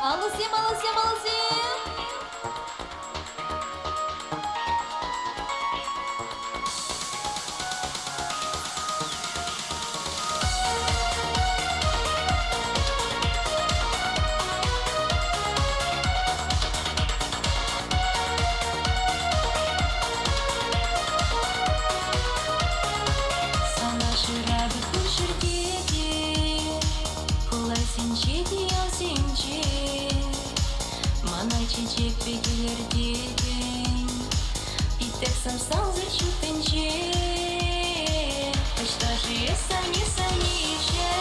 Молодцы, молодцы, молодцы! Чечек бекелер деген Питек самсал зачутынче Почта жие сани-санище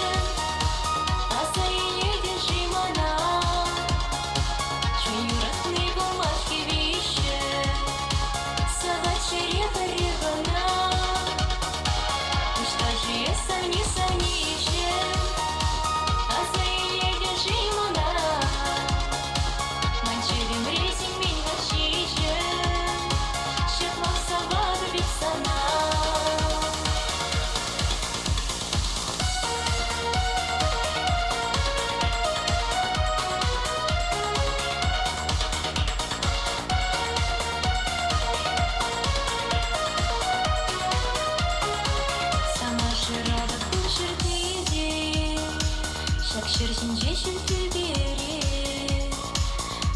Аса ине держи мана Чун юратный бумажки вище Сава череха ревана Почта жие сани-санище Аса ине держи мана Шершинже шүлтү бере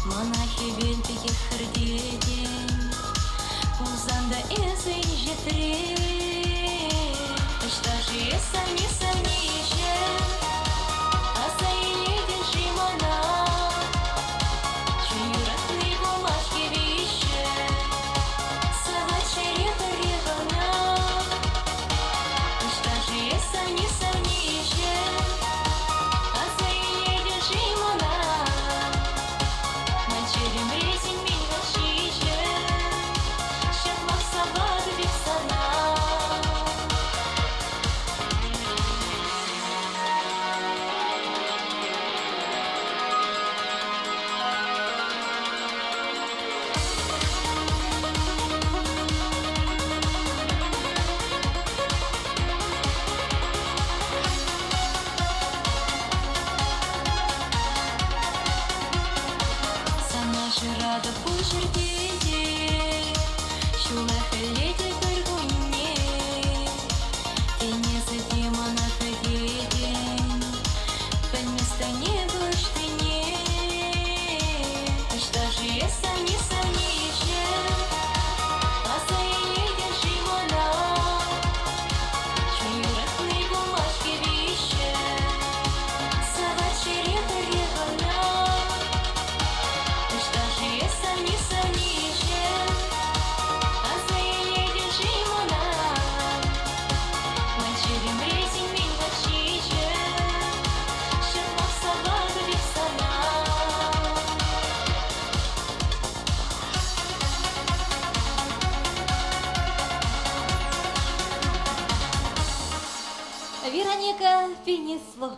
Монахи белбеге хырдеден Пузанда эзин жетре Почта жие сани-санище Аса ине держи мана Чун юратный бумажки вище Сава череха ревана Почта жие сани-санище Рада пушердеде, шула халеде горгуне, тенеса демона кадеден, подместо неба штыне, почта жие сани-санище, аса ине держи мана, чун юратный бумажки вище, сава череха ревана. Сани-санище, аса ине держи мана Манчерим резин мен вачище Шатмах савада вексана Вероника Финисло.